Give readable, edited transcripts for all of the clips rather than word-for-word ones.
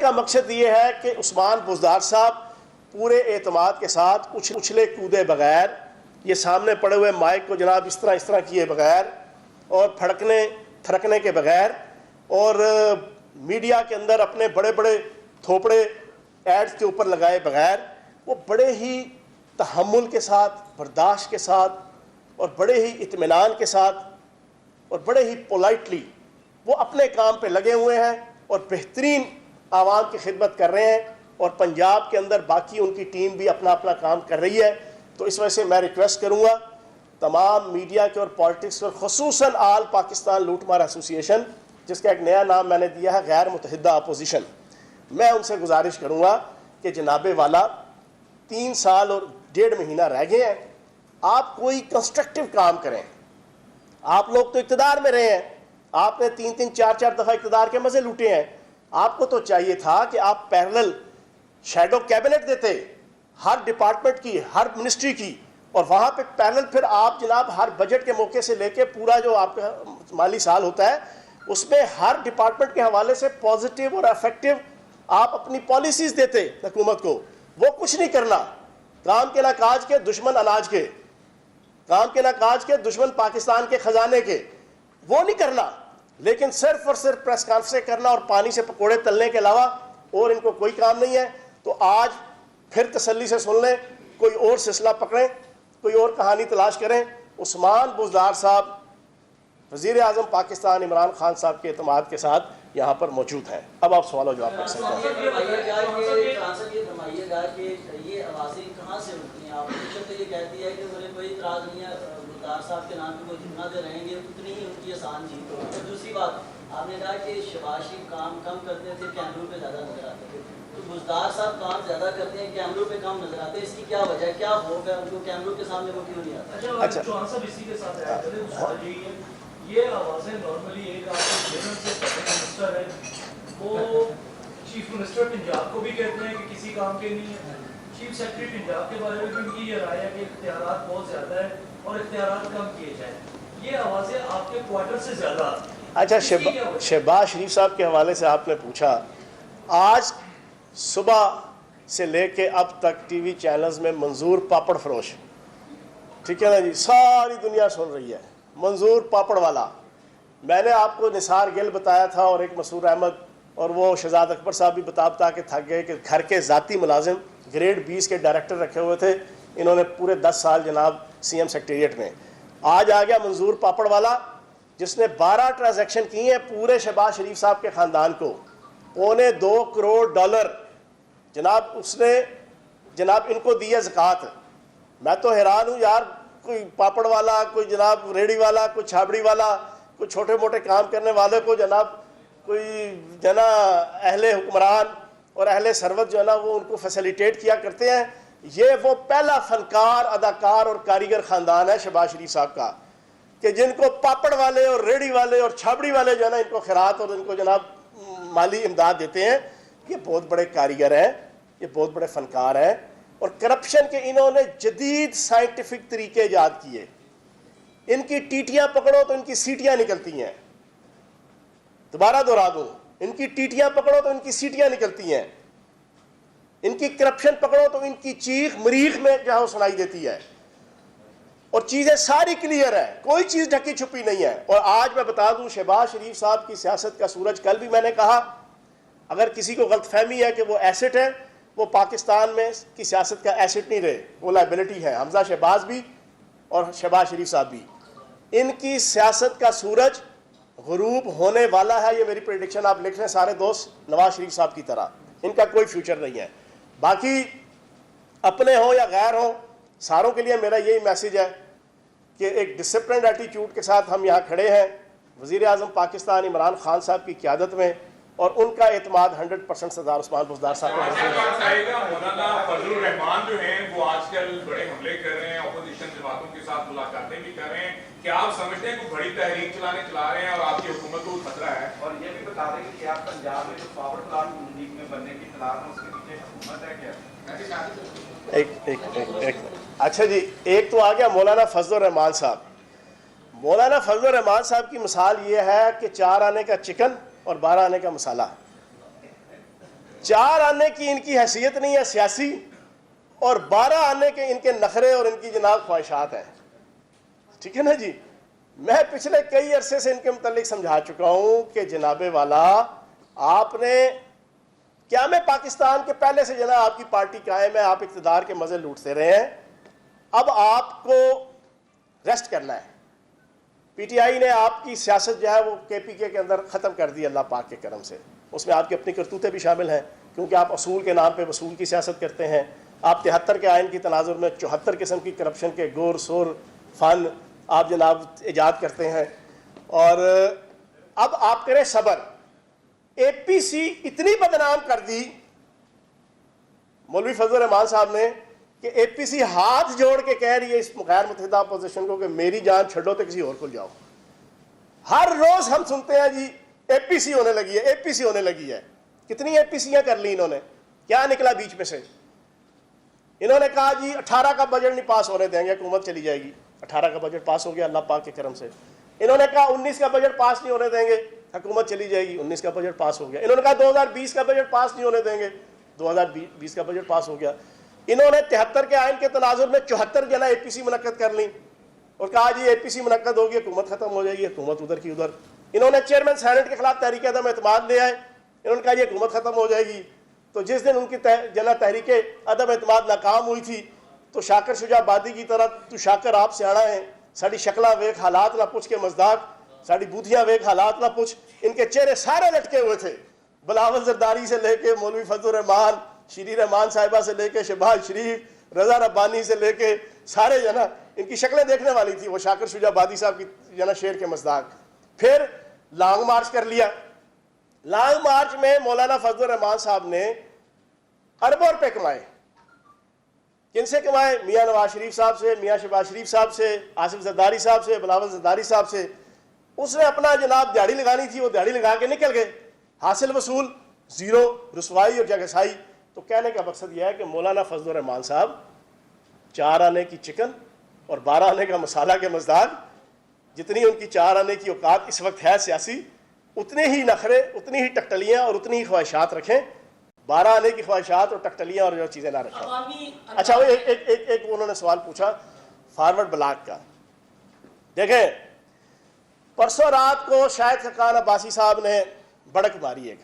کا مقصد یہ ہے کہ عثمان بزدار صاحب پورے اعتماد کے ساتھ اچھلے کودے بغیر، یہ سامنے پڑے ہوئے مائک کو جناب اس طرح کیے بغیر اور پھڑکنے تھرکنے کے بغیر اور میڈیا کے اندر اپنے بڑے بڑے تھوپڑے ایڈز کے اوپر لگائے بغیر، وہ بڑے ہی تحمل کے ساتھ، برداشت کے ساتھ اور بڑے ہی اطمینان کے ساتھ اور بڑے ہی پولائٹلی وہ اپنے کام پہ لگے ہوئے ہیں اور بہترین عوام کی خدمت کر رہے ہیں، اور پنجاب کے اندر باقی ان کی ٹیم بھی اپنا اپنا کام کر رہی ہے۔ تو اس وجہ سے میں ریکویسٹ کروں گا تمام میڈیا کے اور پالیٹکس اور خصوصاً آل پاکستان لوٹ مار ایسوسی ایشن، جس کا ایک نیا نام میں نے دیا ہے غیر متحدہ اپوزیشن، میں ان سے گزارش کروں گا کہ جناب والا 3 سال اور 1.5 مہینہ رہ گئے ہیں، آپ کوئی کنسٹرکٹیو کام کریں۔ آپ لوگ تو اقتدار میں رہے ہیں، آپ نے 3 4 دفعہ اقتدار کے مزے لوٹے ہیں، آپ کو تو چاہیے تھا کہ آپ پیرلل شیڈو کیبنٹ دیتے ہر ڈپارٹمنٹ کی، ہر منسٹری کی، اور وہاں پہ پیرلل پھر آپ جناب ہر بجٹ کے موقع سے لے کے پورا جو آپ کا مالی سال ہوتا ہے اس میں ہر ڈپارٹمنٹ کے حوالے سے پازیٹیو اور افیکٹو آپ اپنی پالیسیز دیتے حکومت کو۔ وہ کچھ نہیں کرنا، کام کے نہ کاج کے، دشمن اناج کے، کام کے نہ کاج کے، دشمن پاکستان کے خزانے کے، وہ نہیں کرنا، لیکن صرف اور صرف پریس کانفرنس کرنا اور پانی سے پکوڑے تلنے کے علاوہ اور ان کو کوئی کام نہیں ہے۔ تو آج پھر تسلی سے سن لیں، کوئی اور سلسلہ پکڑیں، کوئی اور کہانی تلاش کریں۔ عثمان بزدار صاحب وزیر اعظم پاکستان عمران خان صاحب کے اعتماد کے ساتھ یہاں پر موجود ہیں۔ اب آپ سوال و جواب کر سکتے ہیں۔ فرمائیے گا کہ یہ آوازیں کہاں سے اٹھتی ہیں؟ اپوزیشن تو یہ کہتی ہے کہ مجھے کوئی اعتراض نہیں ہے، بزدار صاحب کے نام پہ وہ جتنا دے رہیں گے اتنی ہی ان کی آسان جیت ہوگی۔ اور دوسری بات آپ نے کہا کہ شہباز شریف کام کم کرتے تھے، کیمروں پہ زیادہ نظر آتے تھے، تو بزدار صاحب کام زیادہ کرتے ہیں، کیمروں پہ کم نظر آتے ہیں، اس کی کیا وجہ ہے؟ کیا ہوگا ان کو کیمروں کے سامنے وہ کیوں نہیں آتا؟ اچھا چوہان صاحب اسی کے ساتھ ایڈ کریں، سوال یہی ہے یہ آوازیں نارملی ایک آپ کے جنرل سے پرائم منسٹر ہے، وہ چیف منسٹر پنجاب کو بھی کہتے ہیں کہ کسی کام کے نہیں ہے، چیف سیکرٹری پنجاب کے بارے میں بھی ان کی یہ رائے ہے کہ اختیارات بہت زیادہ ہے اور اختیارات کم کیے جائیں، یہ آوازیں آپ کے کوارٹر سے زیادہ آتی ہیں۔ اچھا شہباز شریف صاحب کے حوالے سے آپ نے پوچھا، آج صبح سے لے کے اب تک ٹی وی چینلز میں منظور پاپڑ فروش، ٹھیک ہے نا جی، ساری دنیا سن رہی ہے منظور پاپڑ والا۔ میں نے آپ کو نثار گل بتایا تھا اور ایک مسرور احمد اور وہ شہزاد اکبر صاحب بھی بتا کے تھک گئے کہ گھر کے ذاتی ملازم گریڈ 20 کے ڈائریکٹر رکھے ہوئے تھے انہوں نے پورے 10 سال جناب سی ایم سیکریٹریٹ میں۔ آج آ گیا منظور پاپڑ والا جس نے 12 ٹرانزیکشن کی ہیں پورے شہباز شریف صاحب کے خاندان کو، $2.25 کروڑ جناب اس نے جناب ان کو دیا زکوٰۃ۔ میں تو حیران ہوں یار، کوئی پاپڑ والا، کوئی جناب ریڑھی والا، کوئی چھابڑی والا، کوئی چھوٹے موٹے کام کرنے والے کو جناب کوئی جو نا اہل حکمران اور اہل ثروت جو ہے نا وہ ان کو فیسیلیٹیٹ کیا کرتے ہیں۔ یہ وہ پہلا فنکار، اداکار اور کاریگر خاندان ہے شہباز شریف صاحب کا کہ جن کو پاپڑ والے اور ریڑھی والے اور چھابڑی والے جو ہے نا ان کو خیرات اور ان کو جناب مالی امداد دیتے ہیں۔ یہ بہت بڑے کاریگر ہیں، یہ بہت بڑے فنکار ہیں، اور کرپشن کے انہوں نے جدید سائنٹیفک طریقے ایجاد کیے۔ ان کی ٹیٹیاں پکڑو تو ان کی سیٹیاں نکلتی ہیں، دوبارہ دہرا دوں، ان کی ٹیٹیاں پکڑو تو ان کی سیٹیاں نکلتی ہیں، ان کی کرپشن پکڑو تو ان کی چیخ مریخ میں جہاں سنائی دیتی ہے، اور چیزیں ساری کلیئر ہیں، کوئی چیز ڈھکی چھپی نہیں ہے۔ اور آج میں بتا دوں شہباز شریف صاحب کی سیاست کا سورج، کل بھی میں نے کہا اگر کسی کو غلط فہمی ہے کہ وہ ایسٹ ہے، وہ پاکستان میں کی سیاست کا ایسٹ نہیں رہے، وہ لائبلٹی ہے۔ حمزہ شہباز بھی اور شہباز شریف صاحب بھی، ان کی سیاست کا سورج غروب ہونے والا ہے، یہ میری پریڈکشن آپ لکھ لیں سارے دوست، نواز شریف صاحب کی طرح ان کا کوئی فیوچر نہیں ہے۔ باقی اپنے ہوں یا غیر ہوں، ساروں کے لیے میرا یہی میسیج ہے کہ ایک ڈسپلنڈ ایٹیٹیوڈ کے ساتھ ہم یہاں کھڑے ہیں وزیر اعظم پاکستان عمران خان صاحب کی قیادت میں، اور ان کا اعتماد 100% سردار عثمان بزدار صاحب کو مولانا فضل الرحمان جو ہیں وہ آج کل بڑے حملے کر رہے ہیں، اپوزیشن جماعتوں کے ساتھ ملاقاتیں بھی کر رہے ہیں، کیا آپ سمجھتے ہیں کہ بڑی تحریک چلا رہے ہیں اور آپ کی حکومت کو خطرہ ہے؟ اور یہ بھی بتا دیں کہ کیا پنجاب میں جو پاور پلانٹ منڈی میں بننے کی تلاش ہے اس کے پیچھے حکومت ہے کیا؟ ایک اچھا جی، ایک تو آ گیا مولانا فضل الرحمان صاحب۔ مولانا فضل الرحمان صاحب کی مثال یہ ہے کہ 4 آنے کا چکن اور 12 آنے کا مسالہ۔ 4 آنے کی ان کی حیثیت نہیں ہے سیاسی، اور 12 آنے کے ان کے نخرے اور ان کی جناب خواہشات ہیں. ٹھیک ہے نا جی. میں پچھلے کئی عرصے سے ان کے متعلق سمجھا چکا ہوں کہ جناب والا آپ نے قیام پاکستان کے پہلے سے جناب آپ کی پارٹی قائم ہے، آپ اقتدار کے مزے لوٹتے رہے ہیں. اب آپ کو ریسٹ کرنا ہے. پی ٹی آئی نے آپ کی سیاست جو ہے وہ کے پی کے اندر ختم کر دی اللہ پاک کے کرم سے. اس میں آپ کی اپنی کرتوتیں بھی شامل ہیں، کیونکہ آپ اصول کے نام پہ وصول کی سیاست کرتے ہیں. آپ 73 کے آئین کی تناظر میں 74 قسم کی کرپشن کے گور سور فن آپ جناب ایجاد کرتے ہیں. اور اب آپ کریں صبر. اے پی سی اتنی بدنام کر دی مولوی فضل الرحمان صاحب نے کہ اے پی سی ہاتھ جوڑ کے کہہ رہی ہے اس غیر متحدہ اپوزیشن کو کہ میری جان چھڑو تو کسی اور کو جاؤ. ہر روز ہم سنتے ہیں جی اے پی سی ہونے لگی ہے، اے پی سی ہونے لگی ہے. کتنی اے پی سیاں کر لی انہوں نے؟ کیا نکلا بیچ میں سے؟ انہوں نے کہا جی 18 کا بجٹ نہیں پاس ہونے دیں گے، حکومت چلی جائے گی. 18 کا بجٹ پاس ہو گیا اللہ پاک کے کرم سے. انہوں نے کہا 19 کا بجٹ پاس نہیں ہونے دیں گے، حکومت چلی جائے گی. 19 کا بجٹ پاس ہو گیا. انہوں نے کہا 2020 کا بجٹ پاس نہیں ہونے دیں گے، 2020 کا بجٹ پاس ہو گیا. انہوں نے 73 کے آئین کے تناظر میں 74 جنا اے پی سی منعقد کر لیں اور کہا جی اے پی سی منعقد ہوگی حکومت ختم ہو جائے گی، حکومت ادھر کی ادھر. انہوں نے چیئرمین سینٹ کے خلاف تحریک عدم اعتماد لے آئے. انہوں نے کہا یہ حکومت ختم ہو جائے گی. تو جس دن ان کی جنا تحریک عدم اعتماد ناکام ہوئی تھی تو شاکر شجاع آبادی کی طرح تو شاکر آپ سے آنا ہے، ساری شکلاں ویک حالات نہ پوچھ کے مزداق، ساری بوتھیاں ویک حالات نہ پوچھ. ان کے چہرے سارے لٹکے ہوئے تھے، بلاول زرداری سے لے کے مولوی فضل الرحمان، شیریں رحمان صاحبہ سے لے کے شہباز شریف، رضا ربانی سے لے کے سارے جنا ان کی شکلیں دیکھنے والی تھی. وہ شاکر شجاع آبادی صاحب کی جنا شیر کے مزداق. پھر لانگ مارچ کر لیا. لانگ مارچ میں مولانا فضل الرحمان صاحب نے اربوں روپے کمائے. کن سے کمائے؟ میاں نواز شریف صاحب سے، میاں شہباز شریف صاحب سے، آصف زرداری صاحب سے، بلاول زرداری صاحب سے. اس نے اپنا جناب دیہڑی لگانی تھی، وہ دیہڑی لگا کے نکل گئے. حاصل وصول زیرو، رسوائی اور جگسائی. تو کہنے کا مقصد یہ ہے کہ مولانا فضل الرحمان صاحب 4 آنے کی چکن اور 12 آنے کا مسالہ کے مزداق. جتنی ان کی 4 آنے کی اوقات اس وقت ہے سیاسی، اتنے ہی نخرے، اتنی ہی ٹکٹلیاں اور اتنی ہی خواہشات رکھیں. 12 آنے کی خواہشات اور ٹکٹلیاں اور جو چیزیں نہ رکھیں. اچھا وہ ایک انہوں نے سوال پوچھا فارورڈ بلاک کا. دیکھیں پرسوں رات کو شاہد خاقان عباسی صاحب نے بڑک ماری ایک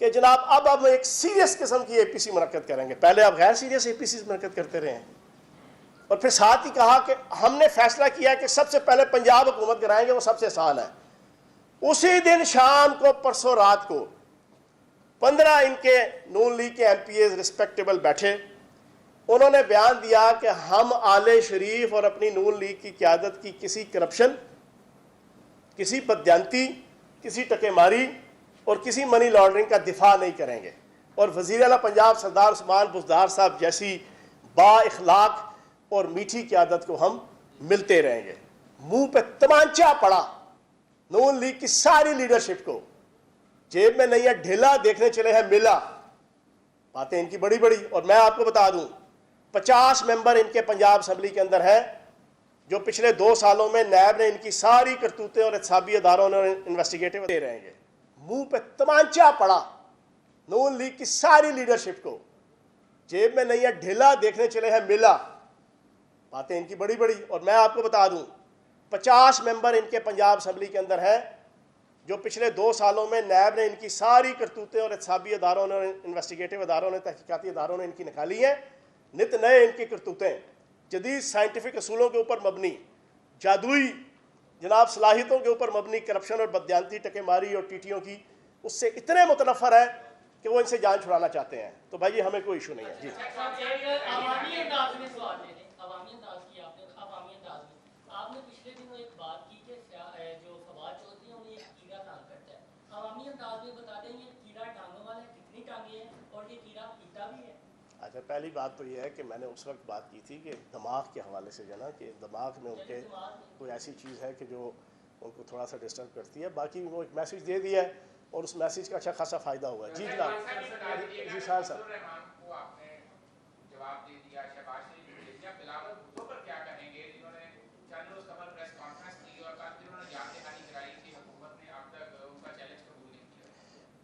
کہ جناب اب ہم ایک سیریس قسم کی اے پی سی منعقد کریں گے. پہلے آپ غیر سیریس اے پی سی منعقد کرتے رہے ہیں. اور پھر ساتھ ہی کہا کہ ہم نے فیصلہ کیا کہ سب سے پہلے پنجاب حکومت کرائیں گے، وہ سب سے آسان ہے. اسی دن شام کو پرسوں رات کو 15 ان کے نون لیگ کے ایم پی ایز ریسپیکٹیبل بیٹھے. انہوں نے بیان دیا کہ ہم آل شریف اور اپنی نون لیگ کی قیادت کی کسی کرپشن، کسی بددیانتی، کسی ٹکے ماری اور کسی منی لانڈرنگ کا دفاع نہیں کریں گے. اور وزیر اعلیٰ پنجاب سردار عثمان بزدار صاحب جیسی با اخلاق اور میٹھی قیادت کو ہم ملتے رہیں گے. منہ پہ تمانچہ پڑا نون لیگ کی ساری لیڈرشپ کو. جیب میں نہیں ہے ڈھیلا، دیکھنے چلے ہیں میلہ. باتیں ان کی بڑی بڑی. اور میں آپ کو بتا دوں 50 ممبر ان کے پنجاب اسمبلی کے اندر ہیں جو پچھلے 2 سالوں میں نیب نے ان کی ساری کرتوتیں اور احتسابی اداروں نے انویسٹیگیٹو دے رہیں گے. منہ پہ تمانچہ پڑا نون لیگ کی ساری لیڈرشپ کو. جیب میں نہیں ہے ڈھیلا، دیکھنے چلے ہیں میلہ. باتیں ان کی بڑی بڑی. اور میں آپ کو بتا دوں 50 ممبر ان کے پنجاب اسمبلی کے اندر ہیں جو پچھلے 2 سالوں میں نیب نے ان کی ساری کرتوتیں اور احتسابی اداروں نے انویسٹیگیٹو اداروں نے تحقیقاتی اداروں نے ان کی نکالی ہیں. نت نئے ان کی کرتوتیں جدید سائنٹیفک اصولوں کے اوپر مبنی، جادوئی جناب صلاحیتوں کے اوپر مبنی کرپشن اور بددیانتی، ٹکے ماری اور ٹیٹیوں کی اس سے اتنے متنفر ہیں کہ وہ ان سے جان چھڑانا چاہتے ہیں. تو بھائی ہمیں کوئی ایشو نہیں ہے. جی عوامی انداز میں سوال لے لیں. عوامی انداز کی عوامی انداز میں آپ نے پچھلے دنوں ایک بات کی کہ جو فواد چودھری ہیں انہیں ایک کیڑا تانگ کرتا ہے. عوامی انداز میں بتا دیں یہ کیڑا ٹانگوں والا کتنی ٹانگیں ہیں اور یہ کیڑا پیتا بھی ہے؟ اچھا پہلی بات تو یہ ہے کہ میں نے اس وقت بات کی تھی کہ دماغ کے حوالے سے جو نا کہ دماغ میں ان کے کوئی ایسی چیز ہے کہ جو ان کو تھوڑا سا ڈسٹرب کرتی ہے. باقی وہ ایک میسیج دے دیا ہے اور اس میسیج کا اچھا خاصا فائدہ ہوا ہے. جی جناب. جی شاہ صاحب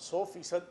100%